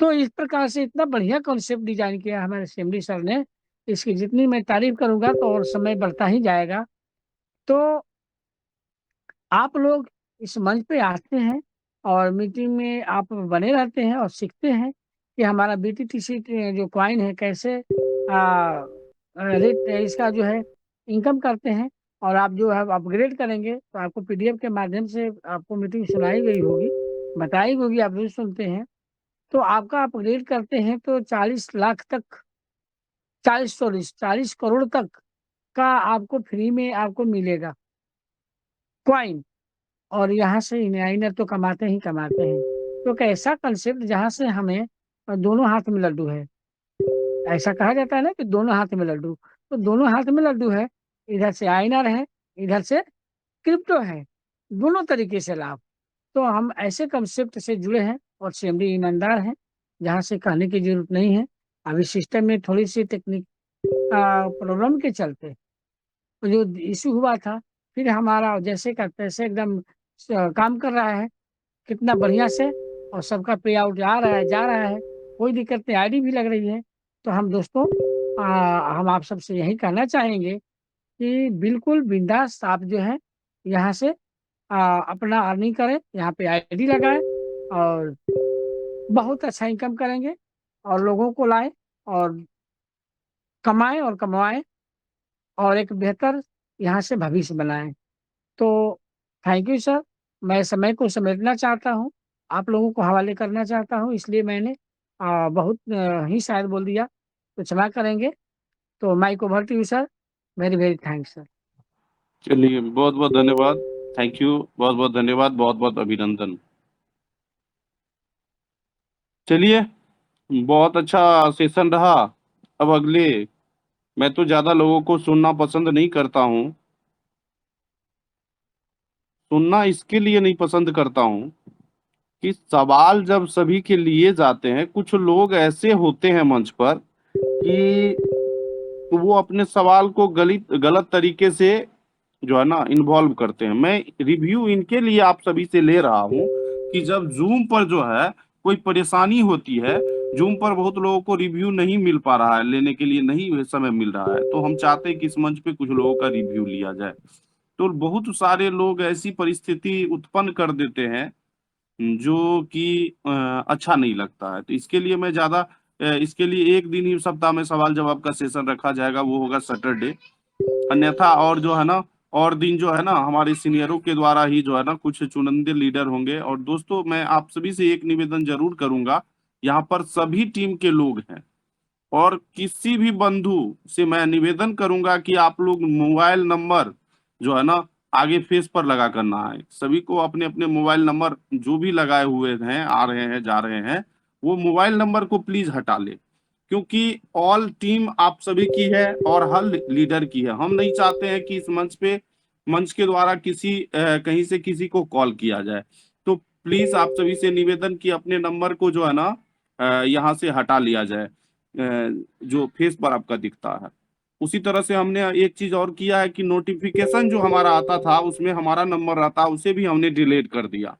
तो इस प्रकार से इतना बढ़िया कॉन्सेप्ट डिजाइन किया हमारे CMD सर ने, इसकी जितनी मैं तारीफ करूंगा तो और समय बढ़ता ही जाएगा। तो आप लोग इस मंच पे आते हैं और मीटिंग में आप बने रहते हैं और सीखते हैं कि हमारा BTTC जो कॉइन है कैसे रेट इसका जो है इनकम करते हैं। और आप जो है अपग्रेड करेंगे तो आपको PDF के माध्यम से आपको मीटिंग सुनाई गई होगी, बताई होगी, आप भी सुनते हैं। तो आपका अपग्रेड करते हैं तो 40 लाख तक, 40 करोड़ तक का आपको फ्री में आपको मिलेगा कॉइन। और यहाँ से इनर तो कमाते ही कमाते हैं। तो एक ऐसा कंसेप्ट जहाँ से हमें दोनों हाथ में लड्डू है, ऐसा कहा जाता है ना कि दोनों हाथ में लड्डू, तो दोनों हाथ में लड्डू है। इधर से आइनर है, इधर से क्रिप्टो है, दोनों तरीके से लाभ। तो हम ऐसे कंसेप्ट से जुड़े हैं और CMD ईमानदार हैं, जहाँ से कहने की जरूरत नहीं है। अभी सिस्टम में थोड़ी सी टेक्निक प्रॉब्लम के चलते तो जो इशू हुआ था, फिर हमारा जैसे का तैसे एकदम काम कर रहा है कितना बढ़िया से, और सबका पे आउट आ रहा है, जा रहा है, कोई दिक्कत नहीं, ID भी लग रही है। तो हम दोस्तों हम आप सबसे यही कहना चाहेंगे कि बिल्कुल बिंदास आप जो है यहाँ से अपना अर्निंग करें, यहाँ पे ID लगाएं और बहुत अच्छा इनकम करेंगे और लोगों को लाएं और कमाएं और कमवाएं और एक बेहतर यहाँ से भविष्य बनाएं। तो थैंक यू सर। मैं समय को समेटना चाहता हूँ, आप लोगों को हवाले करना चाहता हूँ, इसलिए मैंने बहुत ही शायद बोल दिया, तो क्षमा करेंगे। तो mike over to you sir. Very very thanks sir. चलिए, बहुत बहुत धन्यवाद। थैंक यू, बहुत बहुत धन्यवाद, बहुत बहुत अभिनंदन। चलिए, बहुत अच्छा सेशन रहा। अब अगले, मैं तो ज्यादा लोगों को सुनना पसंद नहीं करता हूँ। सुनना इसके लिए नहीं पसंद करता हूँ कि सवाल जब सभी के लिए जाते हैं, कुछ लोग ऐसे होते हैं मंच पर कि वो अपने सवाल को गलत गलत तरीके से जो है ना इन्वॉल्व करते हैं। मैं रिव्यू इनके लिए आप सभी से ले रहा हूँ कि जब जूम पर जो है कोई परेशानी होती है, जूम पर बहुत लोगों को रिव्यू नहीं मिल पा रहा है, लेने के लिए नहीं समय मिल रहा है, तो हम चाहते हैं कि इस मंच पे कुछ लोगों का रिव्यू लिया जाए। तो बहुत सारे लोग ऐसी परिस्थिति उत्पन्न कर देते हैं जो कि अच्छा नहीं लगता है। तो इसके लिए मैं ज्यादा इसके लिए एक दिन ही सप्ताह में सवाल जवाब का सेशन रखा जाएगा, वो होगा सैटरडे। अन्यथा और जो है ना, और दिन जो है ना हमारे सीनियरों के द्वारा ही जो है ना कुछ चुनिंदे लीडर होंगे। और दोस्तों, मैं आप सभी से एक निवेदन जरूर करूंगा, यहाँ पर सभी टीम के लोग हैं और किसी भी बंधु से मैं निवेदन करूंगा कि आप लोग मोबाइल नंबर जो है ना आगे फेस पर लगा करना है। सभी को अपने अपने मोबाइल नंबर जो भी लगाए हुए हैं, आ रहे हैं, जा रहे हैं, वो मोबाइल नंबर को प्लीज हटा ले, क्योंकि ऑल टीम आप सभी की है और हर लीडर की है। हम नहीं चाहते हैं कि इस मंच के द्वारा किसी कहीं से किसी को कॉल किया जाए। तो प्लीज आप सभी से निवेदन कि अपने नंबर को जो है ना यहाँ से हटा लिया जाए, जो फेस पर आपका दिखता है। उसी तरह से हमने एक चीज और किया है कि नोटिफिकेशन जो हमारा आता था उसमें हमारा नंबर रहता, उसे भी हमने डिलीट कर दिया,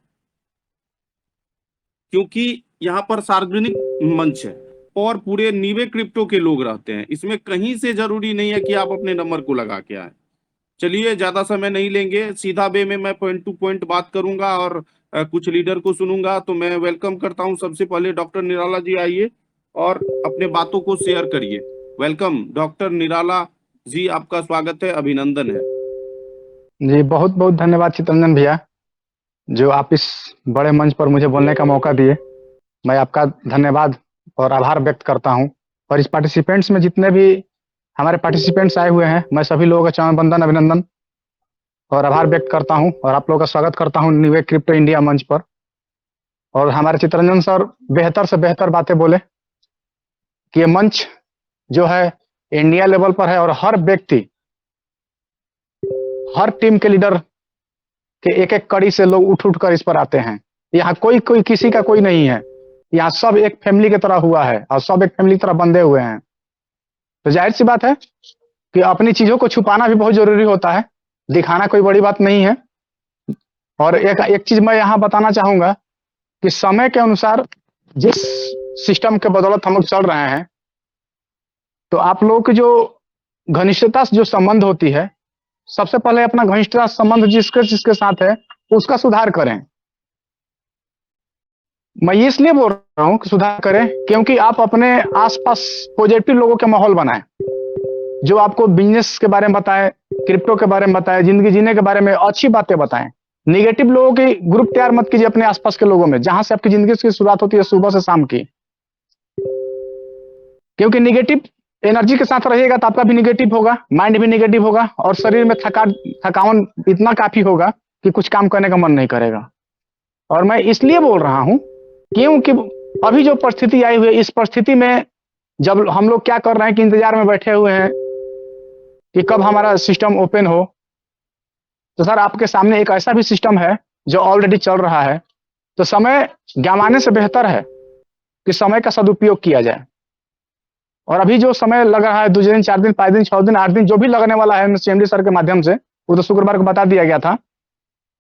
क्योंकि यहाँ पर सार्वजनिक मंच है और पूरे नीवे क्रिप्टो के लोग रहते हैं। इसमें कहीं से जरूरी नहीं है कि आप अपने नंबर को लगा के आए। चलिए, ज्यादा समय नहीं लेंगे, सीधा वे में मैं पॉइंट टू पॉइंट बात करूंगा और कुछ लीडर को सुनूंगा। तो मैं वेलकम करता हूं सबसे पहले डॉक्टर निराला जी, आइए और अपने बातों को शेयर करिए। वेलकम डॉक्टर निराला जी, आपका स्वागत है, अभिनंदन है। जी बहुत बहुत धन्यवाद चितरंजन भैया, जो आप इस बड़े मंच पर मुझे बोलने का मौका दिए। मैं आपका धन्यवाद और आभार व्यक्त करता हूं। और इस पार्टिसिपेंट्स में जितने भी हमारे पार्टिसिपेंट्स आए हुए हैं, मैं सभी लोगों का चरण वंदन, अभिनंदन और आभार व्यक्त करता हूं और आप लोगों का स्वागत करता हूं न्यू क्रिप्टो इंडिया मंच पर। और हमारे चितरंजन सर बेहतर से बेहतर बातें बोले कि ये मंच जो है इंडिया लेवल पर है और हर व्यक्ति, हर टीम के लीडर के एक एक कड़ी से लोग उठ उठ कर इस पर आते हैं। यहाँ कोई कोई किसी का कोई नहीं है, यहाँ सब एक फैमिली की तरह हुआ है और सब एक फैमिली की तरह बंधे हुए हैं। तो जाहिर सी बात है कि अपनी चीजों को छुपाना भी बहुत जरूरी होता है, दिखाना कोई बड़ी बात नहीं है। और एक चीज मैं यहाँ बताना चाहूंगा कि समय के अनुसार जिस सिस्टम के बदौलत हम लोग चल रहे हैं, तो आप लोगों की जो घनिष्ठता से जो संबंध होती है, सबसे पहले अपना घनिष्ठता संबंध जिसके जिसके साथ है उसका सुधार करें। मैं ये इसलिए बोल रहा हूँ कि सुधार करें क्योंकि आप अपने आसपास पॉजिटिव लोगों के माहौल बनाएं, जो आपको बिजनेस के बारे में बताएं, क्रिप्टो के बारे में बताएं, जिंदगी जीने के बारे में अच्छी बातें बताएं। निगेटिव लोगों की ग्रुप तैयार मत कीजिए अपने आसपास के लोगों में, जहां से आपकी जिंदगी की शुरुआत होती है सुबह से शाम की। क्योंकि निगेटिव एनर्जी के साथ रहिएगा तो आपका भी निगेटिव होगा, माइंड भी निगेटिव होगा और शरीर में थकान इतना काफी होगा कि कुछ काम करने का मन नहीं करेगा। और मैं इसलिए बोल रहा हूं क्योंकि अभी जो परिस्थिति आई हुई है, इस परिस्थिति में जब हम लोग क्या कर रहे हैं कि इंतजार में बैठे हुए हैं कि कब हमारा सिस्टम ओपन हो, तो सर आपके सामने एक ऐसा भी सिस्टम है जो ऑलरेडी चल रहा है। तो समय गंवाने से बेहतर है कि समय का सदुपयोग किया जाए। और अभी जो समय लग रहा है 2 दिन 4 दिन 5 दिन 6 दिन 8 दिन जो भी लगने वाला है CMD सर के माध्यम से, वो तो शुक्रवार को बता दिया गया था।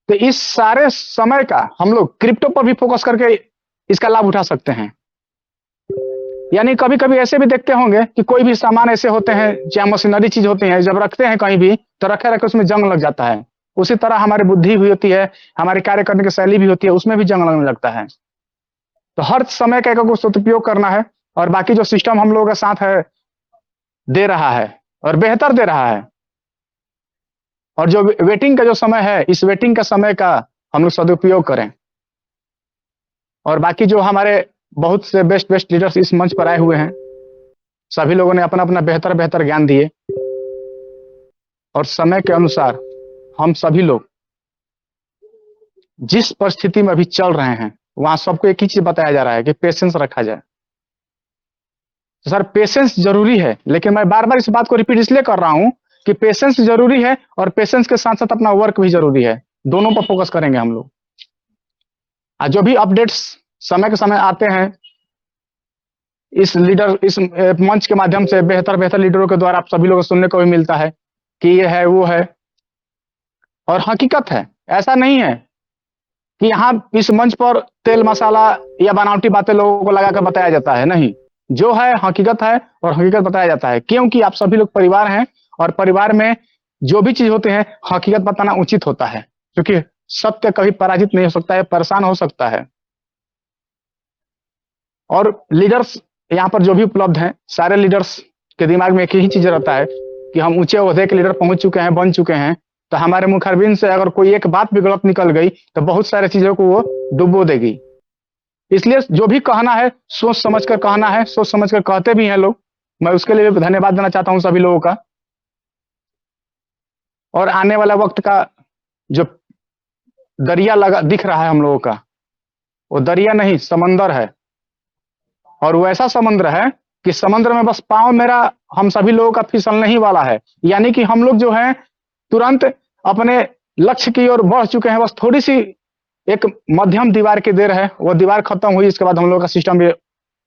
तो इस सारे समय का हम लोग क्रिप्टो पर भी फोकस करके इसका लाभ उठा सकते हैं। यानी कभी कभी ऐसे भी देखते होंगे कि कोई भी सामान ऐसे होते हैं या मशीनरी चीज होती है, जब रखते हैं कहीं भी तो रखे रखे उसमें जंग लग जाता है। उसी तरह हमारी बुद्धि भी होती है, हमारी कार्य करने की शैली भी होती है, उसमें भी जंग लगने लगता है। तो हर समय का एक सदुपयोग करना है और बाकी जो सिस्टम हम लोगों के साथ है दे रहा है और बेहतर दे रहा है। और जो वेटिंग का जो समय है, इस वेटिंग का समय का हम लोग सदुपयोग करें। और बाकी जो हमारे बहुत से बेस्ट बेस्ट लीडर्स इस मंच पर आए हुए हैं, सभी लोगों ने अपना अपना बेहतर बेहतर ज्ञान दिए। और समय के अनुसार हम सभी लोग जिस परिस्थिति में अभी चल रहे हैं, वहां सबको एक ही चीज बताया जा रहा है कि पेशेंस रखा जाए। तो सर पेशेंस जरूरी है, लेकिन मैं बार बार इस बात को रिपीट इसलिए कर रहा हूं कि पेशेंस जरूरी है और पेशेंस के साथ साथ अपना वर्क भी जरूरी है। दोनों पर फोकस करेंगे हम लोग। जो भी अपडेट्स समय के समय आते हैं इस मंच के माध्यम से बेहतर बेहतर लीडरों के द्वारा आप सभी लोगों को सुनने को भी मिलता है कि ये है वो है। और हकीकत है, ऐसा नहीं है कि यहाँ इस मंच पर तेल मसाला या बनावटी बातें लोगों को लगाकर बताया जाता है। नहीं, जो है हकीकत है और हकीकत बताया जाता है, क्योंकि आप सभी लोग परिवार हैं और परिवार में जो भी चीज होते हैं हकीकत बताना उचित होता है, क्योंकि सत्य कभी पराजित नहीं हो सकता है, परेशान हो सकता है। और लीडर्स यहाँ पर जो भी उपलब्ध हैं, सारे लीडर्स के दिमाग में एक ही चीज रहता है कि हम ऊंचे ओहदे के लीडर पहुंच चुके हैं, बन चुके हैं, तो हमारे मुखारबिन से अगर कोई एक बात भी गलत निकल गई तो बहुत सारी चीजों को वो डुबो देगी। इसलिए जो भी कहना है सोच समझ कर कहना है, सोच समझ कर कहते भी हैं लोग। मैं उसके लिए भी धन्यवाद देना चाहता हूं सभी लोगों का। और आने वाला वक्त का जो दरिया लगा दिख रहा है हम लोगों का, वो दरिया नहीं समंदर है। और वो ऐसा समुद्र है कि समुद्र में बस पांव मेरा हम सभी लोगों का फिसलने ही वाला है। यानी कि हम लोग जो है तुरंत अपने लक्ष्य की ओर बढ़ चुके हैं, बस थोड़ी सी एक मध्यम दीवार की देर है, वो दीवार खत्म हुई इसके बाद हम लोग का सिस्टम भी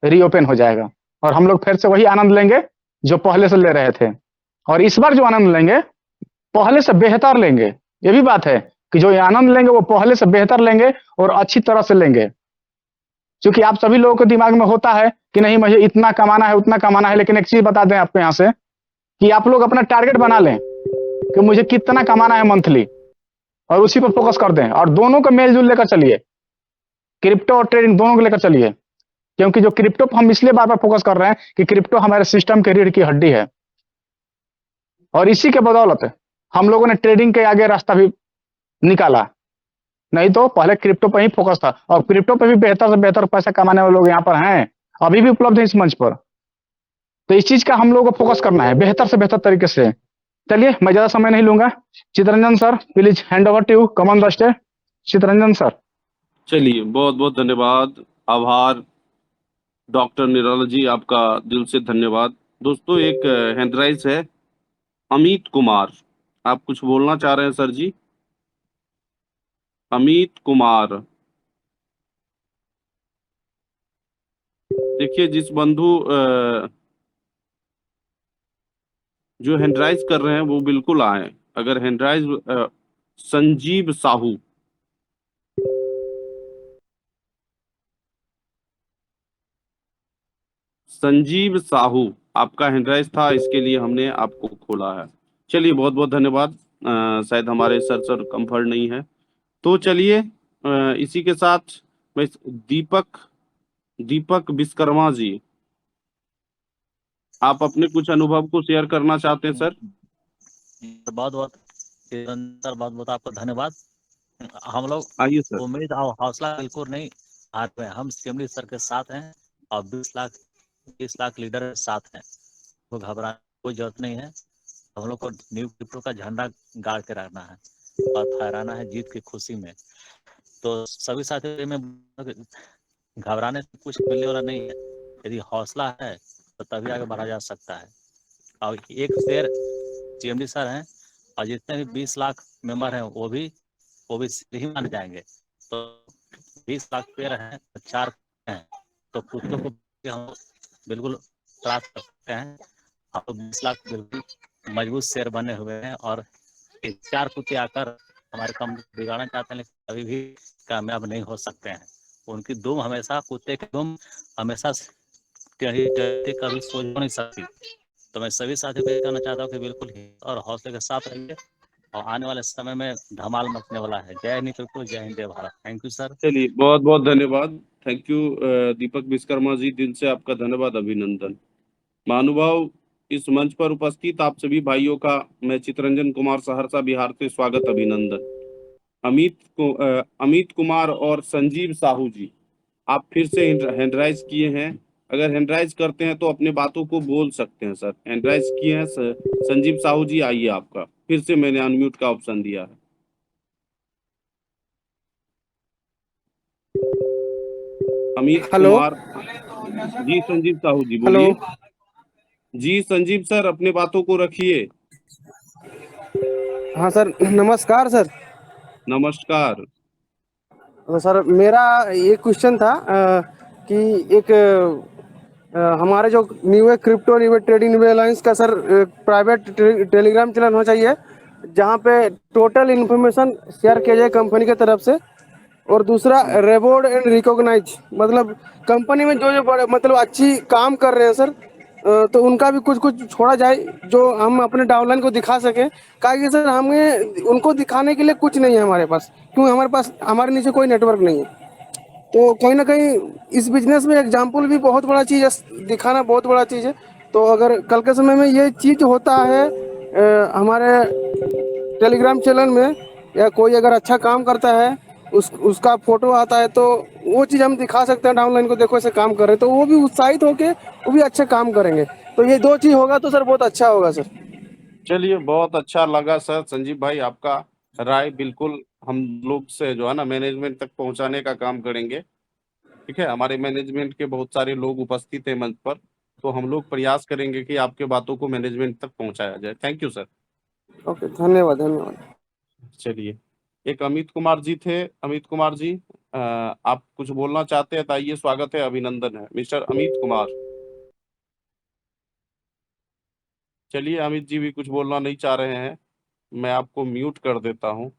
रीओपन हो जाएगा और हम लोग फिर से वही आनंद लेंगे जो पहले से ले रहे थे। और इस बार जो आनंद लेंगे पहले से बेहतर लेंगे। ये भी बात है कि जो ये आनंद लेंगे वो पहले से बेहतर लेंगे और अच्छी तरह से लेंगे। क्योंकि आप सभी लोगों के दिमाग में होता है कि नहीं मुझे इतना कमाना है उतना कमाना है, लेकिन एक चीज बता दें आपको यहाँ से कि आप लोग अपना टारगेट बना लें कि मुझे कितना कमाना है मंथली, और उसी पर फोकस कर दें और दोनों को मेलजोल लेकर चलिए, क्रिप्टो और ट्रेडिंग दोनों को लेकर चलिए। क्योंकि जो क्रिप्टो पर हम इसलिए बार बार फोकस कर रहे हैं कि क्रिप्टो हमारे सिस्टम के रीढ़ की हड्डी है और इसी के बदौलत हम लोगों ने ट्रेडिंग के आगे रास्ता भी निकाला। नहीं तो पहले क्रिप्टो पर ही फोकस था और क्रिप्टो पर भी बेहतर से बेहतर पैसा कमाने वाले लोग यहाँ पर हैं, अभी भी उपलब्ध है इस मंच पर। तो इस चीज का हम लोगों को फोकस करना है बेहतर से बेहतर तरीके से। चलिए मैं ज्यादा समय नहीं लूंगा। Chittaranjan sir please hand over to you, come on the stage. Chittaranjan sir. चलिए, बहुत बहुत धन्यवाद, आभार डॉक्टर निराला जी, आपका दिल से धन्यवाद। दोस्तों, एक हैंड राइज है, अमित कुमार, आप कुछ बोलना चाह रहे हैं सर जी? अमित कुमार, देखिए जिस बंधु जो हैंडराइज कर रहे हैं वो बिल्कुल आए। अगर हैंडराइज संजीव साहू, संजीव साहू आपका हैंडराइज था, इसके लिए हमने आपको खोला है। चलिए बहुत बहुत धन्यवाद। शायद हमारे सर कंफर्ट नहीं है, तो चलिए इसी के साथ मैं दीपक दीपक विश्वकर्मा जी, आप अपने कुछ अनुभव को शेयर करना चाहते हैं सर? बहुत बहुत सर, बहुत बहुत आपको धन्यवाद। हम लोग आइए सर। उम्मीद और हौसला बिल्कुल नहीं हाथ में, हम सीएमडी सर के साथ हैं और 20 लाख लीडर के साथ हैं। तो घबराने की कोई जरूरत नहीं है। हम लोग को न्यू क्रिप्टो का झंडा गाड़ के रखना है और फहराना है जीत की खुशी में। तो सभी साथियों में घबराने से कुछ मिलने वाला नहीं है। यदि हौसला है तो तभी आगे बढ़ा जा सकता है। और एक शेयर सीएमडी सर हैं और जितने भी 20 लाख मेंबर हैं वो भी ही मान जाएंगे। तो 20 लाख पेड़ हैं, 4 हैं, तो कुत्तों को हम बिल्कुल ट्रास्ट कर सकते हैं। हम 20 लाख बिल्कुल मजबूत शेयर बने हुए हैं और 4 कुत्ते आकर हमारे काम बिगाड़ना चाहते हैं, लेकिन कभी भी कामयाब नहीं हो सकते हैं। उनकी दुम हमेशा, कुत्ते की दुम हमेशा कभी सोच नहीं सकती। तो मैं सभी साथियों को कहना चाहता हूँ कि बिल्कुल और हौसले के साथ रहिए और आने वाले समय में धमाल मचने वाला है। जय हिंद बिल्कुल, जय हिंद जय भारत। Thank you sir. चलिए बहुत बहुत धन्यवाद। थैंक यू दीपक विश्वकर्मा जी, दिल से आपका धन्यवाद, अभिनंदन। महानुभाव, इस मंच पर उपस्थित आप सभी भाइयों का मैं चितरंजन कुमार सहरसा बिहार से स्वागत, अभिनंदन। अमित कुमार और संजीव साहू जी, आप फिर से हैंडराइज किए हैं। अगर हैंडराइज करते हैं तो अपने बातों को बोल सकते हैं सर। हैंडराइज किए हैं संजीव साहू जी, आइए, आपका फिर से मैंने अनम्यूट का ऑप्शन दिया है। अमित हेलो। कुमार जी, संजीव साहू जी हेलो। बोलिए। जी संजीव सर, अपने बातों को रखिए। हाँ सर, नमस्कार सर। नमस्कार। तो सर मेरा ये क्वेश्चन था कि एक हमारे जो new crypto new trading new alliance का सर प्राइवेट टेलीग्राम चैनल होना चाहिए जहाँ पे टोटल इन्फॉर्मेशन शेयर किया जाए कंपनी की तरफ से। और दूसरा रिवॉर्ड एंड रिकॉग्नाइज, मतलब कंपनी में जो जो बड़े मतलब अच्छी काम कर रहे हैं सर, तो उनका भी कुछ कुछ छोड़ा जाए जो हम अपने डाउनलाइन को दिखा सकें। कि सर हमें उनको दिखाने के लिए कुछ नहीं है हमारे पास, क्योंकि हमारे नीचे कोई नेटवर्क नहीं है। तो कहीं ना कहीं इस बिजनेस में एग्जाम्पल भी बहुत बड़ा चीज़ है, दिखाना बहुत बड़ा चीज़ है। तो अगर कल के समय में ये चीज़ होता है हमारे टेलीग्राम चैनल में, या कोई अगर अच्छा काम करता है उसका फोटो आता है, तो वो चीज़ हम दिखा सकते हैं डाउनलाइन को, देखो ऐसे काम कर रहे हैं, तो वो भी उत्साहित होके वो भी अच्छे काम करेंगे। तो ये 2 चीज़ होगा तो सर बहुत अच्छा होगा सर। चलिए बहुत अच्छा लगा सर संजीव भाई, आपका राय बिल्कुल हम लोग से जो है ना मैनेजमेंट तक पहुंचाने का काम करेंगे। ठीक है, हमारे मैनेजमेंट के बहुत सारे लोग उपस्थित हैं मंच पर, तो हम लोग प्रयास करेंगे कि आपके बातों को मैनेजमेंट तक पहुंचाया जाए। Thank you sir. ओके, धन्यवाद धन्यवाद। चलिए, एक अमित कुमार जी थे। अमित कुमार जी, आप कुछ बोलना चाहते हैं तो आइए, स्वागत है, अभिनंदन है मिस्टर अमित कुमार। चलिए, अमित जी भी कुछ बोलना नहीं चाह रहे हैं, मैं आपको म्यूट कर देता हूं।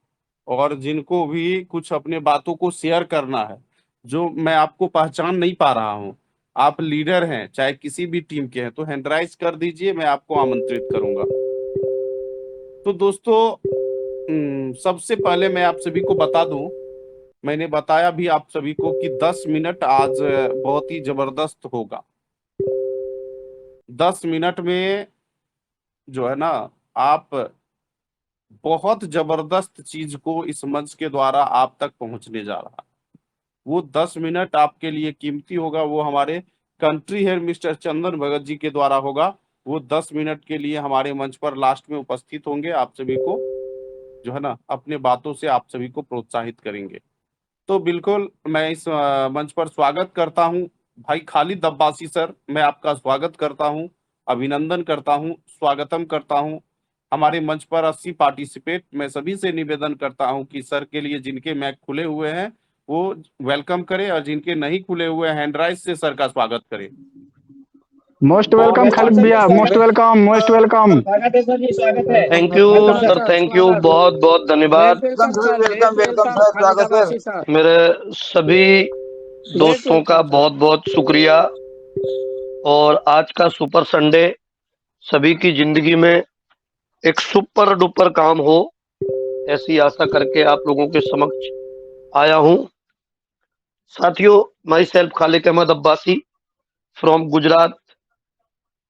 और जिनको भी कुछ अपने बातों को शेयर करना है, जो मैं आपको पहचान नहीं पा रहा हूं, आप लीडर हैं चाहे किसी भी टीम के हैं, तो हैंडराइज कर दीजिए, मैं आपको आमंत्रित करूंगा। तो दोस्तों, सबसे पहले मैं आप सभी को बता दूं, मैंने बताया भी आप सभी को कि 10 मिनट आज बहुत ही जबरदस्त होगा। 10 मिनट में जो है ना, आप बहुत जबरदस्त चीज को इस मंच के द्वारा आप तक पहुंचने जा रहा है। वो 10 मिनट आपके लिए कीमती होगा, वो हमारे कंट्री हेड मिस्टर चंदन भगत जी के द्वारा होगा। वो 10 मिनट के लिए हमारे मंच पर लास्ट में उपस्थित होंगे, आप सभी को जो है ना अपने बातों से आप सभी को प्रोत्साहित करेंगे। तो बिल्कुल मैं इस मंच पर स्वागत करता हूं भाई खालिद अब्बासी सर, मैं आपका स्वागत करता हूं, अभिनंदन करता हूं, स्वागतम करता हूं। हमारे मंच पर 80 पार्टिसिपेट, मैं सभी से निवेदन करता हूं कि सर के लिए जिनके मैक खुले हुए हैं वो वेलकम करें, और जिनके नहीं खुले हुए हैंड राइज से सर का स्वागत करें। मोस्ट वेलकम खालिद भैया, मोस्ट वेलकम, मोस्ट वेलकम। स्वागत है सर जी, स्वागत है। Thank you sir, thank you, बहुत बहुत धन्यवाद। वेलकम वेलकम सर, स्वागत है। मेरे सभी दोस्तों का बहुत बहुत शुक्रिया। और आज का सुपर संडे सभी की जिंदगी में एक सुपर डुपर काम हो, ऐसी आशा करके आप लोगों के समक्ष आया हूं। साथियों, my self Khaliq Ahmad Abbasi from Gujarat,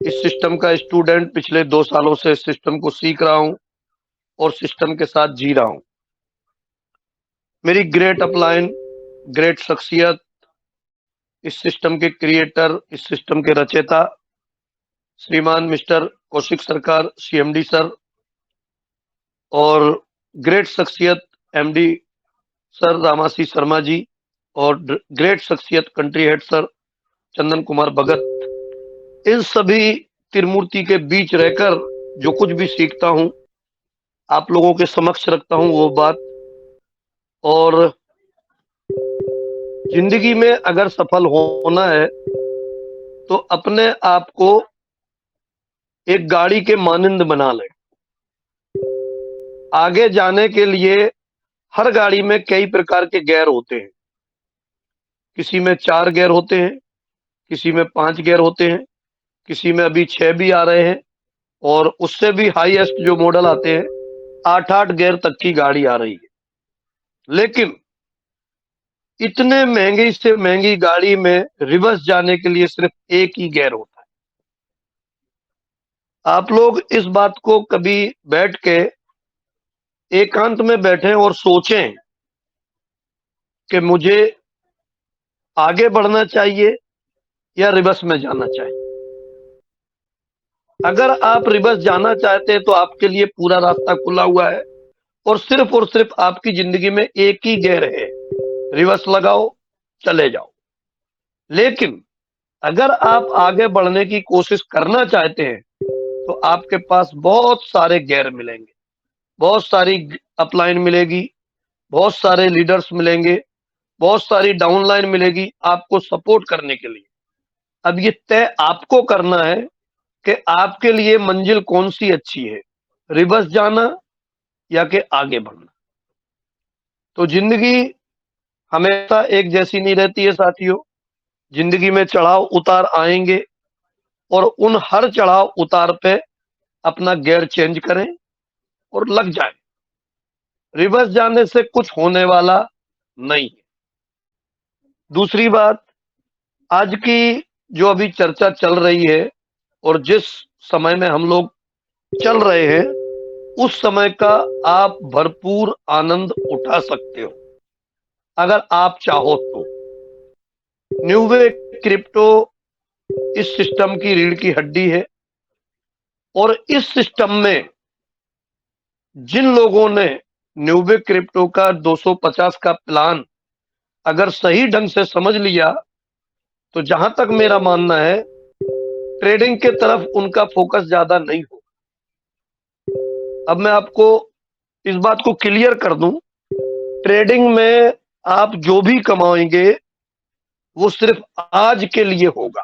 इस सिस्टम का स्टूडेंट, पिछले 2 सालों से इस सिस्टम को सीख रहा हूं और सिस्टम के साथ जी रहा हूं। मेरी ग्रेट अपलाइन, ग्रेट शख्सियत, इस सिस्टम के क्रिएटर, इस सिस्टम के रचयिता श्रीमान मिस्टर कौशिक सरकार CMD सर, और ग्रेट शख्सियत MD सर रामासी शर्मा जी, और ग्रेट शख्सियत country head sir Chandan Kumar Bhagat. इन सभी त्रिमूर्ति के बीच रहकर जो कुछ भी सीखता हूं आप लोगों के समक्ष रखता हूं वो बात। और जिंदगी में अगर सफल होना है तो अपने आप को एक गाड़ी के मानंद बना लें। आगे जाने के लिए हर गाड़ी में कई प्रकार के गियर होते हैं, किसी में 4 गियर होते हैं, किसी में 5 गियर होते हैं, किसी में अभी 6 भी आ रहे हैं, और उससे भी हाईएस्ट जो मॉडल आते हैं 8-8 गियर तक की गाड़ी आ रही है। लेकिन इतने महंगी से महंगी गाड़ी में रिवर्स जाने के लिए सिर्फ एक ही गियर होता है। आप लोग इस बात को कभी बैठ के एकांत में बैठें और सोचें कि मुझे आगे बढ़ना चाहिए या रिवर्स में जाना चाहिए। अगर आप रिवर्स जाना चाहते हैं तो आपके लिए पूरा रास्ता खुला हुआ है और सिर्फ आपकी जिंदगी में एक ही गियर है, रिवर्स लगाओ, चले जाओ। लेकिन अगर आप आगे बढ़ने की कोशिश करना चाहते हैं तो आपके पास बहुत सारे गियर मिलेंगे, बहुत सारी अपलाइन मिलेगी, बहुत सारे लीडर्स मिलेंगे, बहुत सारी डाउनलाइन मिलेगी आपको सपोर्ट करने के लिए। अब ये तय आपको करना है कि आपके लिए मंजिल कौन सी अच्छी है, रिवर्स जाना या कि आगे बढ़ना। तो जिंदगी हमेशा एक जैसी नहीं रहती है साथियों, जिंदगी में चढ़ाव उतार आएंगे और उन हर चढ़ाव उतार पे अपना गियर चेंज करें और लग जाए। रिवर्स जाने से कुछ होने वाला नहीं है। दूसरी बात, आज की जो अभी चर्चा चल रही है और जिस समय में हम लोग चल रहे हैं उस समय का आप भरपूर आनंद उठा सकते हो अगर आप चाहो तो। न्यू वे क्रिप्टो इस सिस्टम की रीढ़ की हड्डी है और इस सिस्टम में जिन लोगों ने न्यू वे क्रिप्टो का 250 का प्लान अगर सही ढंग से समझ लिया तो जहां तक मेरा मानना है ट्रेडिंग के तरफ उनका फोकस ज्यादा नहीं होगा। अब मैं आपको इस बात को क्लियर कर दूं, ट्रेडिंग में आप जो भी कमाएंगे वो सिर्फ आज के लिए होगा,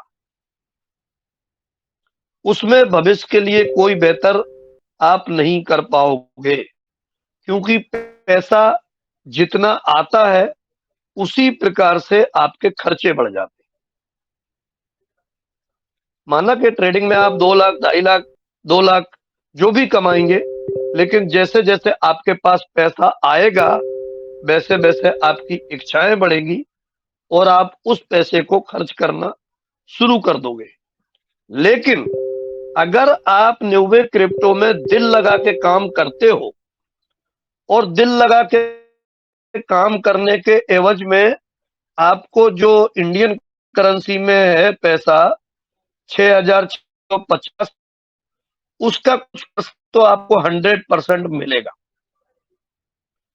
उसमें भविष्य के लिए कोई बेहतर आप नहीं कर पाओगे, क्योंकि पैसा जितना आता है उसी प्रकार से आपके खर्चे बढ़ जाते हैं। माना कि ट्रेडिंग में आप 2 लाख, 2.5 लाख, 2 लाख जो भी कमाएंगे, लेकिन जैसे जैसे आपके पास पैसा आएगा वैसे वैसे आपकी इच्छाएं बढ़ेगी और आप उस पैसे को खर्च करना शुरू कर दोगे। लेकिन अगर आप न्यू वे क्रिप्टो में दिल लगा के काम करते हो और दिल लगा के काम करने के एवज में आपको जो इंडियन करेंसी में है पैसा 6,650, उसका कुछ तो आपको 100% मिलेगा।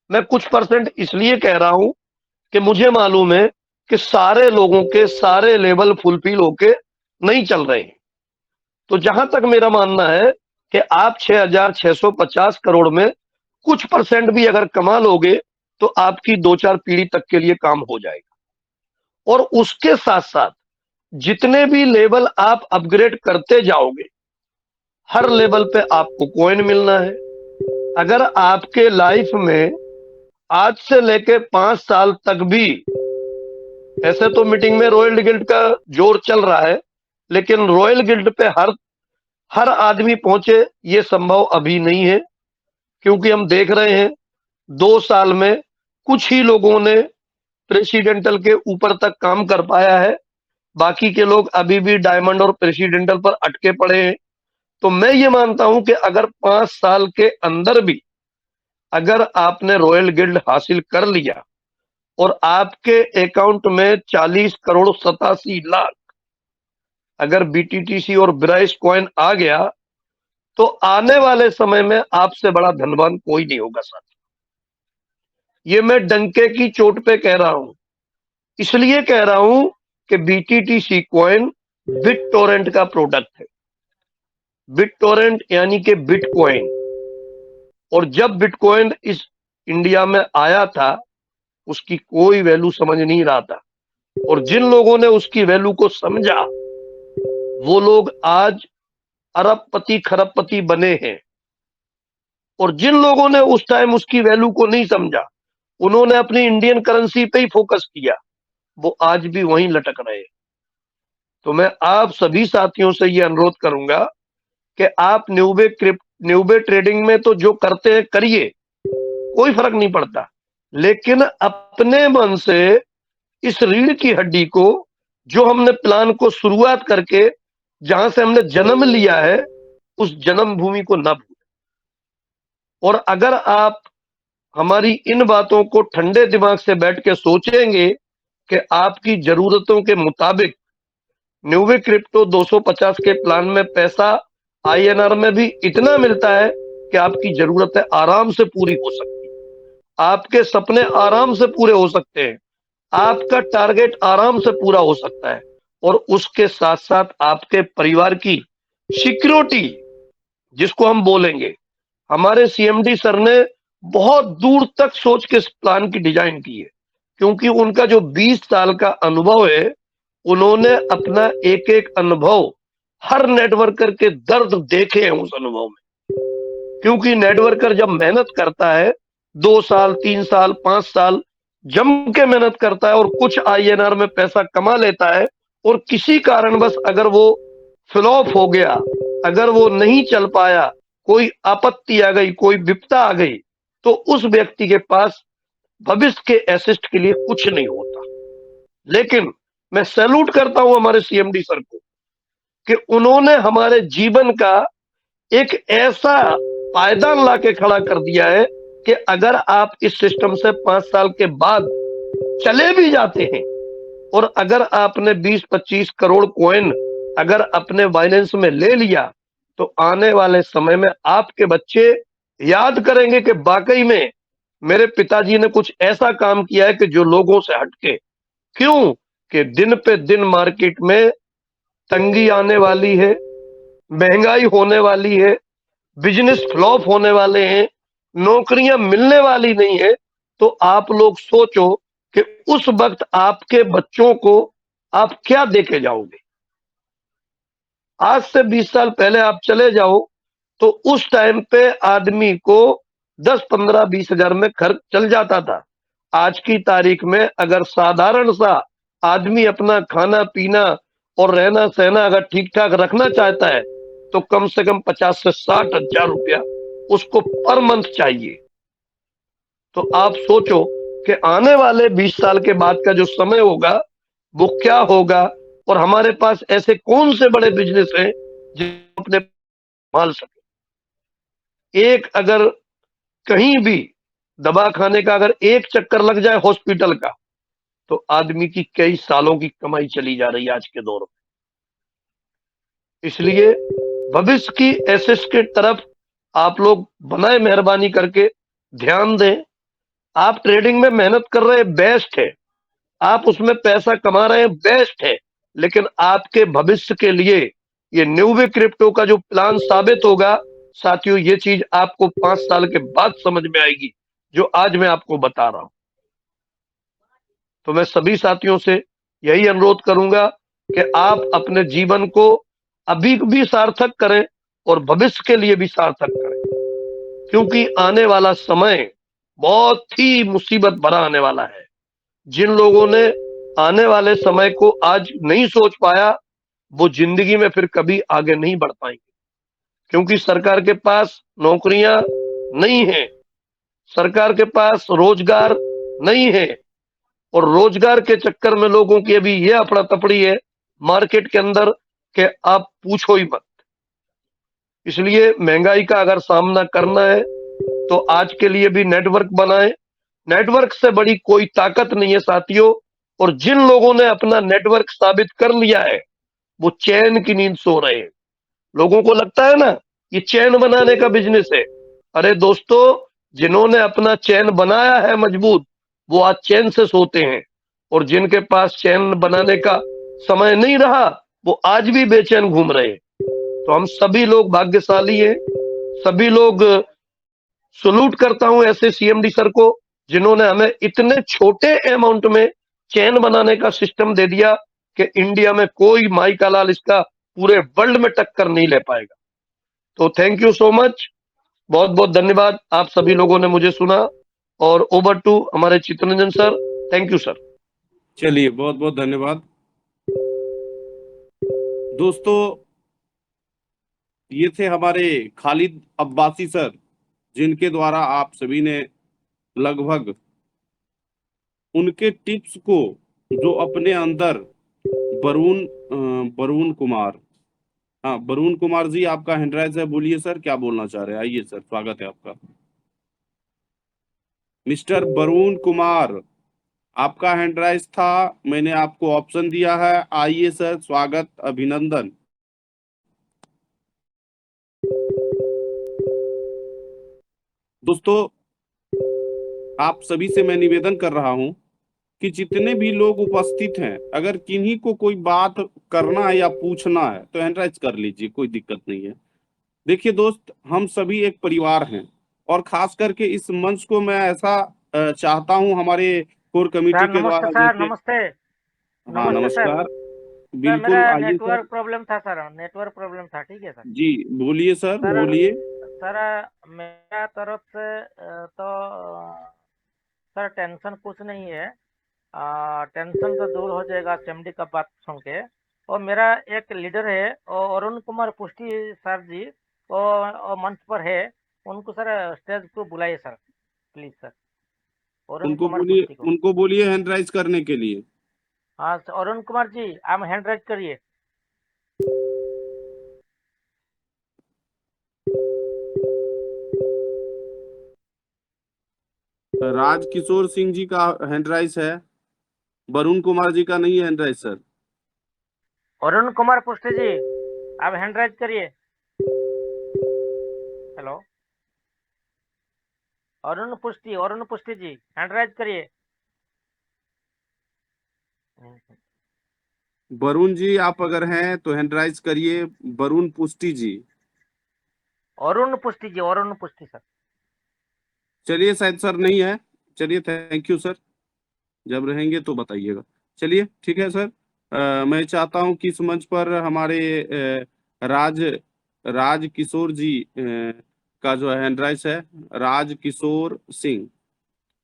मैं कुछ परसेंट इसलिए कह रहा हूं कि मुझे मालूम है कि सारे लोगों के सारे लेवल फुलफिल होके नहीं चल रहे हैं। तो जहां तक मेरा मानना है कि आप 6,650 करोड़ में कुछ परसेंट भी अगर कमा लोगे तो आपकी 2-4 पीढ़ी तक के लिए काम हो जाएगा। और उसके साथ साथ जितने भी लेवल आप अपग्रेड करते जाओगे हर लेवल पे आपको कॉइन मिलना है। अगर आपके लाइफ में आज से लेके 5 साल तक भी, ऐसे तो मीटिंग में रॉयल गिल्ड का जोर चल रहा है, लेकिन रॉयल गिल्ड पे हर आदमी पहुंचे ये संभव अभी नहीं है, क्योंकि हम देख रहे हैं 2 साल में कुछ ही लोगों ने प्रेसिडेंटल के ऊपर तक काम कर पाया है, बाकी के लोग अभी भी डायमंड और प्रेसिडेंटल पर अटके पड़े हैं। तो मैं ये मानता हूं कि अगर 5 साल के अंदर भी अगर आपने रॉयल गिल्ड हासिल कर लिया और आपके अकाउंट में 40 करोड़ 87 लाख अगर बीटीटीसी और ब्राइस कॉइन आ गया, तो आने वाले समय में आपसे बड़ा धनवान कोई नहीं होगा साथी। ये मैं डंके की चोट पे कह रहा हूं, इसलिए कह रहा हूं कि बीटीटीसी कॉइन बिटटोरेंट का प्रोडक्ट है। बिटटोरेंट यानी कि बिटकॉइन, और जब बिटकॉइन इस इंडिया में आया था उसकी कोई वैल्यू समझ नहीं रहा था, और जिन लोगों ने उसकी वैल्यू को समझा वो लोग आज अरबपति खरबपति बने हैं, और जिन लोगों ने उस टाइम उसकी वैल्यू को नहीं समझा उन्होंने अपनी इंडियन करेंसी पे ही फोकस किया, वो आज भी वहीं लटक रहे हैं। तो मैं आप सभी साथियों से ये अनुरोध करूंगा कि आप न्यूबे ट्रेडिंग में तो जो करते हैं करिए, कोई फर्क नहीं पड़ता, लेकिन अपने मन से इस रीढ़ की हड्डी को, जो हमने प्लान को शुरुआत करके जहां से हमने जन्म लिया है, उस जन्मभूमि को न भूलें। और अगर आप हमारी इन बातों को ठंडे दिमाग से बैठ के सोचेंगे कि आपकी जरूरतों के मुताबिक न्यूवे क्रिप्टो 250 के प्लान में पैसा INR में भी इतना मिलता है कि आपकी जरूरतें आराम से पूरी हो सकती है, आपके सपने आराम से पूरे हो सकते हैं, आपका टारगेट आराम से पूरा हो सकता है, और उसके साथ साथ आपके परिवार की सिक्योरिटी, जिसको हम बोलेंगे, हमारे CMD सर ने बहुत दूर तक सोच के इस प्लान की डिजाइन की है, क्योंकि उनका जो 20 साल का अनुभव है, उन्होंने अपना एक एक अनुभव हर नेटवर्कर के दर्द देखे हैं उस अनुभव में। क्योंकि नेटवर्कर जब मेहनत करता है 2 साल 3 साल 5 साल जम के मेहनत करता है और कुछ INR में पैसा कमा लेता है, और किसी कारणवश अगर वो फ्लॉप हो गया, अगर वो नहीं चल पाया, कोई आपत्ति आ गई, कोई विपदा आ गई, तो उस व्यक्ति के पास भविष्य के असिस्ट के लिए कुछ नहीं होता। लेकिन मैं सैल्यूट करता हूं हमारे CMD सर को कि उन्होंने हमारे जीवन का एक ऐसा पायदान लाके खड़ा कर दिया है कि अगर आप इस सिस्टम से 5 साल के बाद चले भी जाते हैं, और अगर आपने 20-25 करोड़ कॉइन अगर अपने बाइनेंस में ले लिया, तो आने वाले समय में आपके बच्चे याद करेंगे कि वाकई में मेरे पिताजी ने कुछ ऐसा काम किया है कि जो लोगों से हटके। क्यों कि दिन पे दिन मार्केट में तंगी आने वाली है, महंगाई होने वाली है, बिजनेस फ्लॉप होने वाले हैं, नौकरियां मिलने वाली नहीं है। तो आप लोग सोचो कि उस वक्त आपके बच्चों को आप क्या देके जाओगे। आज से 20 साल पहले आप चले जाओ तो उस टाइम पे आदमी को 10, 15, 20 हजार में खर्च चल जाता था। आज की तारीख में अगर साधारण सा आदमी अपना खाना पीना और रहना सहना अगर ठीक ठाक रखना चाहता है, तो कम से कम 50 से 60 हजार रुपया उसको पर मंथ चाहिए। तो आप सोचो कि आने वाले 20 साल के बाद का जो समय होगा वो क्या होगा, और हमारे पास ऐसे कौन से बड़े बिजनेस हैं जो अपने संभाल सके। एक अगर कहीं भी दवा खाने का अगर एक चक्कर लग जाए हॉस्पिटल का, तो आदमी की कई सालों की कमाई चली जा रही है आज के दौर में। इसलिए भविष्य की एसेस की तरफ आप लोग बनाए मेहरबानी करके ध्यान दें। आप ट्रेडिंग में मेहनत कर रहे हैं, बेस्ट है, आप उसमें पैसा कमा रहे हैं, बेस्ट है, लेकिन आपके भविष्य के लिए ये न्यूवे क्रिप्टो का जो प्लान साबित होगा, साथियों, ये चीज आपको 5 साल के बाद समझ में आएगी जो आज मैं आपको बता रहा हूं। तो मैं सभी साथियों से यही अनुरोध करूंगा कि आप अपने जीवन को अभी भी सार्थक करें और भविष्य के लिए भी सार्थक करें, क्योंकि आने वाला समय बहुत ही मुसीबत भरा आने वाला है। जिन लोगों ने आने वाले समय को आज नहीं सोच पाया, वो जिंदगी में फिर कभी आगे नहीं बढ़ पाएंगे, क्योंकि सरकार के पास नौकरियां नहीं है, सरकार के पास रोजगार नहीं है, और रोजगार के चक्कर में लोगों की अभी ये अफड़ा तफड़ी है मार्केट के अंदर कि आप पूछो ही मत। इसलिए महंगाई का अगर सामना करना है तो आज के लिए भी नेटवर्क बनाएं। नेटवर्क से बड़ी कोई ताकत नहीं है साथियों, और जिन लोगों ने अपना नेटवर्क साबित कर लिया है वो चैन की नींद सो रहे हैं। लोगों को लगता है ना ये चैन बनाने का बिजनेस है। अरे दोस्तों, जिन्होंने अपना चैन बनाया है मजबूत, वो आज चैन से सोते हैं, और जिनके पास चैन बनाने का समय नहीं रहा वो आज भी बेचैन घूम रहे हैं। तो हम सभी लोग भाग्यशाली हैं, सभी लोग सलूट करता हूं ऐसे सीएमडी सर को जिन्होंने हमें इतने छोटे अमाउंट में चैन बनाने का सिस्टम दे दिया कि इंडिया में कोई माई का लाल इसका पूरे वर्ल्ड में टक्कर नहीं ले पाएगा। तो थैंक यू सो मच, बहुत बहुत धन्यवाद, आप सभी लोगों ने मुझे सुना। और ओवर टू हमारे Chittaranjan sir. Thank you sir. चलिए, बहुत बहुत धन्यवाद दोस्तों। ये थे हमारे खालिद अब्बासी सर, जिनके द्वारा आप सभी ने लगभग उनके टिप्स को जो अपने अंदर बरुण कुमार, हाँ बरुण कुमार जी, आपका हैंड राइज है, बोलिए सर क्या बोलना चाह रहे हैं। आइए सर, स्वागत है आपका। मिस्टर बरुण कुमार, आपका हैंड राइज था, मैंने आपको ऑप्शन दिया है। आइए सर, स्वागत, अभिनंदन। दोस्तों, आप सभी से मैं निवेदन कर रहा हूं कि जितने भी लोग उपस्थित हैं, अगर किन्हीं को कोई बात करना है या पूछना है तो हैंड राइज कर लीजिए, कोई दिक्कत नहीं है। देखिए दोस्त, हम सभी एक परिवार हैं, और खास करके इस मंच को मैं ऐसा चाहता हूं हमारे कोर कमेटी सर के नमस्ते, द्वारा, सर जैसे। नमस्ते। हाँ नमस्ते सर। नमस्कार, सर मेरा बिल्कुल आइए सर। नेटवर्क प्रॉब्लम था सर, नेटवर्क प्रॉब्लम था, ठीक है सर। जी बोलिए सर, सर बोलिए। सर मेरा तरफ से सर टेंशन कुछ नहीं है। टेंशन तो दूर हो जाएगा चमड़ी का बात सुन के। और मेरा एक लीडर है और अरुण कुमार पुष्टि सर जी, और मंच पर है, उनको सर स्टेज को बुलाइए sir, please sir, Arun Kumar पुष्टि को। उनको बोलिए हैंड राइज करने के लिए। हाँ अरुण कुमार जी, आप हैंड राइज करिए। राज किशोर सिंह जी का हैंड राइज है, वरुण कुमार जी का नहीं है hand raise sir. Arun Kumar पुष्टि जी, आप हैंड राइज करिए। हेलो, अरुण पुष्टि जी, हैंड राइज करिए। वरुण जी, आप अगर हैं तो हैंड राइज करिए, वरुण पुष्टि जी। अरुण पुष्टि सर। चलिए, शायद सर नहीं है। चलिए, थैंक यू सर, जब रहेंगे तो बताइएगा। चलिए ठीक है सर। मैं चाहता हूं कि इस मंच पर हमारे राज राज किशोर जी का जो हैंड राइज है, राज किशोर सिंह,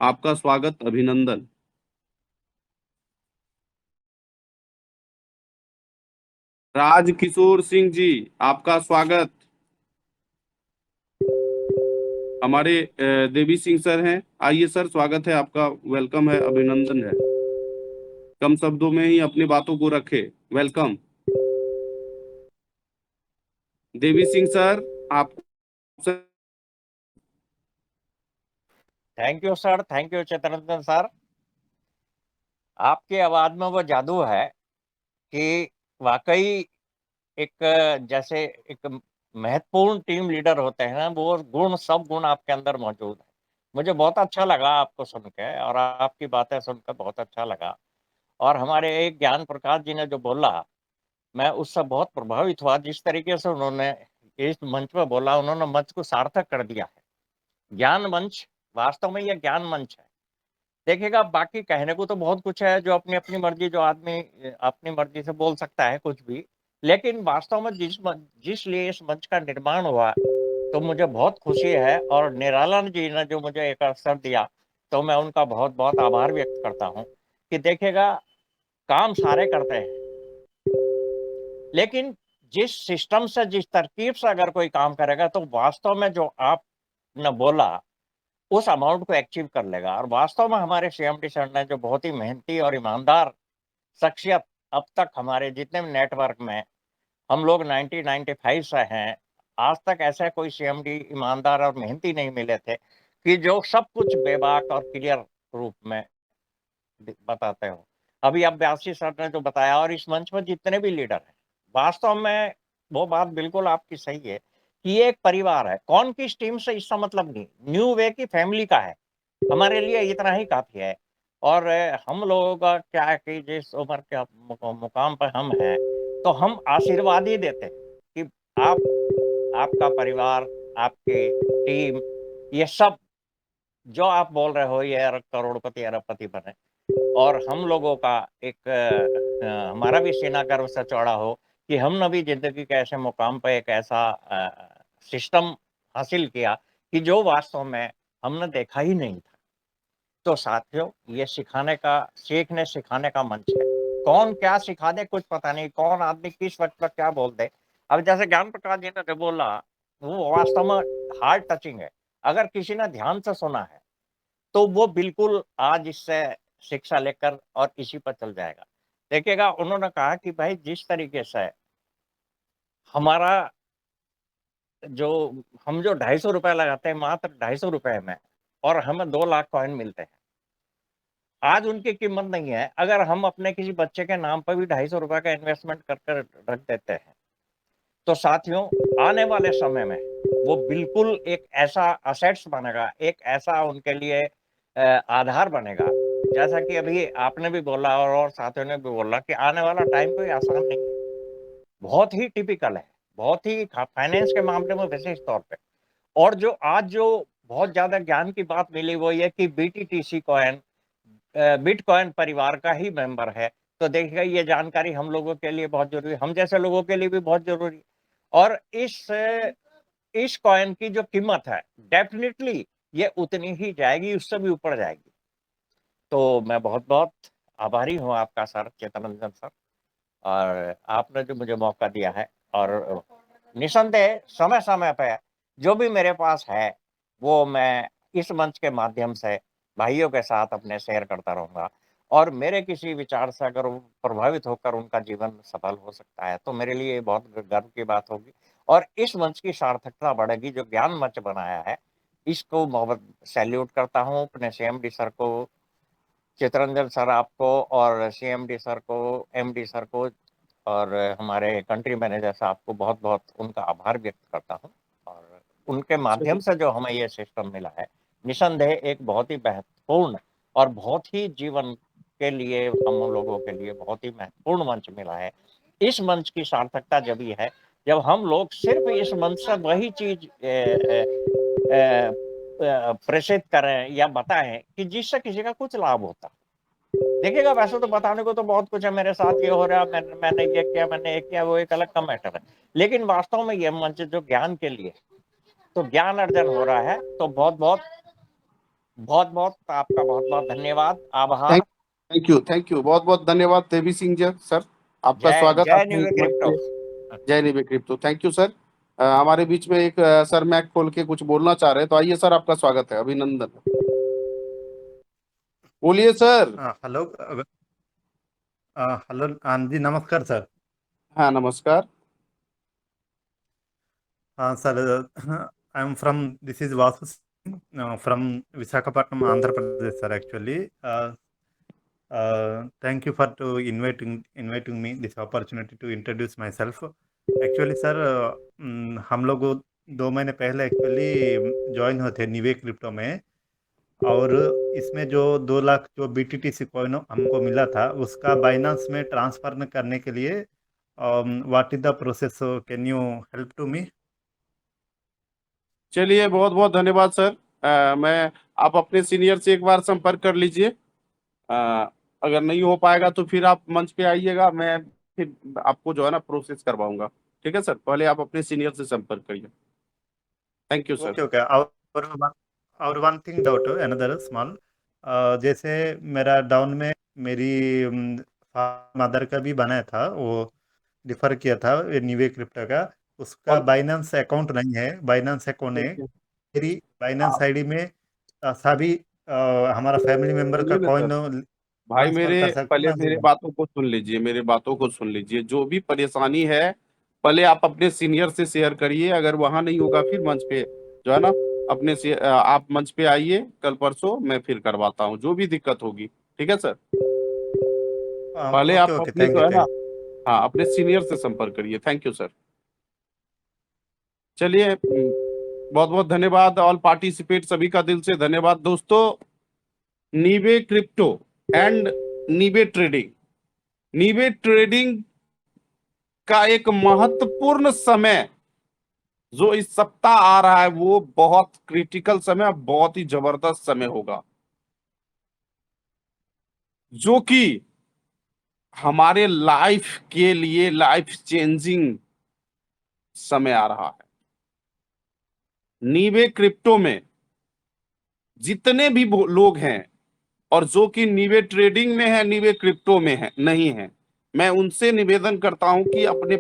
आपका स्वागत, अभिनंदन। राज किशोर सिंह जी, आपका स्वागत। हमारे देवी सिंह सर हैं, आइए सर, स्वागत है आपका, वेलकम है, अभिनंदन है। कम शब्दों में ही अपनी बातों को रखे, वेलकम। देवी सिंह सर, आप। Thank you sir, thank you Chittaranjan sir. आपकी आवाज में वो जादू है कि वाकई एक जैसे एक महत्वपूर्ण टीम लीडर होते हैं ना, वो गुण, सब गुण आपके अंदर मौजूद है। मुझे बहुत अच्छा लगा आपको सुन के, और आपकी बातें सुनकर बहुत अच्छा लगा। और हमारे एक ज्ञान प्रकाश जी ने जो बोला, मैं उससे बहुत प्रभावित हुआ। जिस तरीके से उन्होंने इस मंच पर बोला, उन्होंने मंच को सार्थक कर दिया है। ज्ञान मंच, वास्तव में यह ज्ञान मंच है। देखिएगा, बाकी कहने को तो बहुत कुछ है, जो अपनी अपनी मर्जी, जो आदमी अपनी मर्जी से बोल सकता है कुछ भी, लेकिन वास्तव में जिस लिए इस मंच का निर्माण हुआ, तो मुझे बहुत खुशी है। और निरालन जी ने जो मुझे एक अवसर दिया, तो मैं उनका बहुत बहुत आभार व्यक्त करता हूँ। कि देखिएगा, काम सारे करते हैं, लेकिन जिस सिस्टम से, जिस तरकीब से अगर कोई काम करेगा तो वास्तव में जो आपने बोला उस अमाउंट को अचीव कर लेगा। और वास्तव में हमारे सीएमडी सर ने जो बहुत ही मेहनती और ईमानदार शख्सियत अब तक हमारे जितने भी नेटवर्क में, हम लोग 1995 से हैं, आज तक ऐसा कोई सीएमडी ईमानदार और मेहनती नहीं मिले थे कि जो सब कुछ बेबाक और क्लियर रूप में बताते हो। अभी अब ब्यासी सर ने जो बताया, और इस मंच पर जितने भी लीडर हैं, वास्तव में वो बात बिल्कुल आपकी सही है कि ये एक परिवार है। कौन किस टीम से इसका मतलब नहीं, न्यू वे की फैमिली का है, हमारे लिए इतना ही काफी है। और हम लोगों का क्या है कि जिस उम्र के मुकाम पर हम हैं, तो हम आशीर्वाद ही देते हैं कि आप, आपका परिवार, आपकी टीम, ये सब जो आप बोल रहे हो ये करोड़पति अरबपति बने, और हम लोगों का एक हमारा भी सीना गर्व से चौड़ा हो कि हमने भी जिंदगी के ऐसे मुकाम पर एक ऐसा सिस्टम हासिल किया कि जो वास्तव में हमने देखा ही नहीं था। तो साथियों, ये सिखाने का, सीखने सिखाने का मंच है। कौन क्या सिखा दे कुछ पता नहीं, कौन आदमी किस वक्त पर क्या बोल दे। अब जैसे ज्ञान प्रकाश जी ने जो बोला वो वास्तव में हार्ट टचिंग है। अगर किसी ने ध्यान से सुना है तो वो बिल्कुल आज इससे शिक्षा लेकर और इसी पर चल जाएगा। देखिएगा, उन्होंने कहा कि भाई जिस तरीके से हमारा जो, हम जो 250 रुपए लगाते हैं मात्र 250 रुपए में, और हमें 2 लाख कॉइन मिलते हैं, आज उनकी कीमत नहीं है। अगर हम अपने किसी बच्चे के नाम पर भी 250 रुपए का इन्वेस्टमेंट कर कर रख देते हैं, तो साथियों आने वाले समय में वो बिल्कुल एक ऐसा असेट्स बनेगा, एक ऐसा उनके लिए आधार बनेगा। जैसा कि अभी आपने भी बोला और साथियों ने भी बोला कि आने वाला टाइम कोई आसान नहीं है, बहुत ही टिपिकल है, बहुत ही फाइनेंस के मामले में विशेष तौर पे। और जो आज जो बहुत ज्यादा ज्ञान की बात मिली वो ये कि बीटीटीसी कॉइन बिटकॉइन परिवार का ही मेंबर है। तो देखिएगा, ये जानकारी हम लोगों के लिए बहुत जरूरी है, हम जैसे लोगों के लिए भी बहुत जरूरी है। और इस कॉइन की जो कीमत है डेफिनेटली ये उतनी ही जाएगी, उससे भी ऊपर जाएगी। तो मैं बहुत बहुत आभारी हूँ आपका सर, चेतनरंजन सर, और आपने जो मुझे मौका दिया है। और निसंदेह समय समय पे जो भी मेरे पास है वो मैं इस मंच के माध्यम से भाइयों के साथ अपने शेयर करता रहूंगा। और मेरे किसी विचार से अगर वो प्रभावित होकर उनका जीवन सफल हो सकता है तो मेरे लिए बहुत गर्व की बात होगी। और इस मंच की सार्थकता बढ़ेगी जो ज्ञान मंच बनाया है। इसको बहुत सैल्यूट करता हूँ अपने सीएमडी सर को, चितरंजन सर आपको, और सीएमडी सर को, एमडी सर को, और हमारे कंट्री मैनेजर साहब को बहुत बहुत उनका आभार व्यक्त करता हूँ। और उनके माध्यम से जो हमें ये सिस्टम मिला है, निसंदेह एक बहुत ही महत्वपूर्ण और बहुत ही जीवन के लिए, हम लोगों के लिए बहुत ही महत्वपूर्ण मंच मिला है। इस मंच की सार्थकता जब ही है जब हम लोग सिर्फ इस मंच से वही चीज प्रेषित करें या बताएं कि जिससे किसी का कुछ लाभ होता। देखिएगा, वैसे तो बताने को तो बहुत कुछ है, मेरे साथ ये हो रहा है, मैंने ये किया, मैंने ये किया, वो एक अलग का मैटर है। लेकिन वास्तव में ये मंच जो ज्ञान के लिए, तो ज्ञान अर्जन हो रहा है। तो बहुत बहुत आपका बहुत बहुत धन्यवाद, आभार। थैंक यू, बहुत बहुत धन्यवाद देवी सिंह जी सर, आपका जय स्वागत जय आपने न्यू इस मंच क्रिप्टो। पे। जय निवे क्रिप्टो, थैंक यू सर। हमारे बीच में एक सर मैक खोल के कुछ बोलना चाह रहे हैं, तो आइए सर, आपका स्वागत है, अभिनंदन, बोलिए सर। हेलो। हेलो, हाँ जी, नमस्कार सर। हाँ नमस्कार। हाँ sir, I am from, this is Vasu from Visakhapatnam, Andhra Pradesh sir. Actually thank you for to inviting me this opportunity to introduce myself. Actually sir, हम लोग 2 महीने पहले एक्चुअली ज्वाइन हुए थे निवे क्रिप्टो में, और इसमें जो 2 लाख जो BTTC कॉइन हमको मिला था उसका बाइनांस में ट्रांसफर करने के लिए what is the process, can you help to me? चलिए, बहुत बहुत धन्यवाद सर। मैं, आप अपने सीनियर से एक बार संपर्क कर लीजिए। अगर नहीं हो पाएगा तो फिर आप मंच पे आइएगा, मैं फिर आपको जो है ना प्रोसेस करवाऊंगा। ठीक है सर, पहले आप अपने सीनियर से संपर्क करिए। Thank you sir. Okay okay. और one thing doubt, another small, जैसे मेरा डाउन में मेरी मदर का भी बनाया था वो रिफर किया था ये न्यूवे क्रिप्टो का, उसका और बाइनेंस अकाउंट नहीं है, बाइनेंस अकाउंट है देखिए, मेरी बाइनेंस आप आईडी में सभी हमारा फैमिली मेंबर का सुनिए ना कॉइन सर, भाई ट्रांसफर मेरे कर सकते पहले ना मेरे हम? बातों को सुन लीजिए, मेरे बातों को सुन लीजिए। जो भी परेशानी है पहले आप अपने सीनियर से शेयर करिए, अगर वहां नहीं होगा फिर मंच पे जो है ना अपने से आप मंच पे आइए कल परसों, मैं फिर करवाता हूँ जो भी दिक्कत होगी। ठीक है सर, पहले ओके आप ओके, अपनी थैंक जो यू है ना, थैंक हाँ अपने सीनियर से संपर्क करिए। Thank you sir. चलिए, बहुत बहुत धन्यवाद ऑल पार्टिसिपेट, सभी का दिल से धन्यवाद दोस्तों। नीवे क्रिप्टो एंड नीवे ट्रेडिंग का एक महत्वपूर्ण समय जो इस सप्ताह आ रहा है वो बहुत क्रिटिकल समय, बहुत ही जबरदस्त समय होगा, जो कि हमारे लाइफ के लिए लाइफ चेंजिंग समय आ रहा है। नीवे क्रिप्टो में जितने भी लोग हैं और जो कि नीवे ट्रेडिंग में है, नीवे क्रिप्टो में है नहीं है, मैं उनसे निवेदन करता हूं कि अपने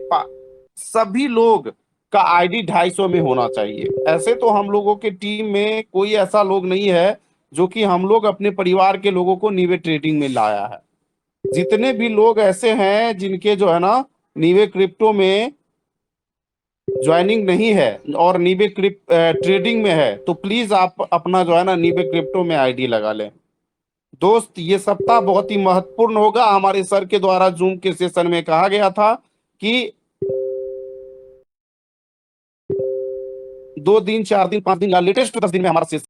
सभी लोग का आईडी 250 में होना चाहिए। ऐसे तो हम लोगों के टीम में कोई ऐसा लोग नहीं है जो कि हम लोग अपने परिवार के लोगों को नीवे ट्रेडिंग में लाया है। जितने भी लोग ऐसे हैं जिनके जो है ना नीवे क्रिप्टो में ज्वाइनिंग नहीं है और नीवे ट्रेडिंग में है, तो प्लीज आप अपना जो है ना नीवे क्रिप्टो में आईडी लगा लें। दोस्त, ये सप्ताह बहुत ही महत्वपूर्ण होगा। हमारे सर के द्वारा जूम के सेशन में कहा गया था कि 2 दिन, 4 दिन, 5 दिन, लेटेस्ट 10 दिन में हमारा सेशन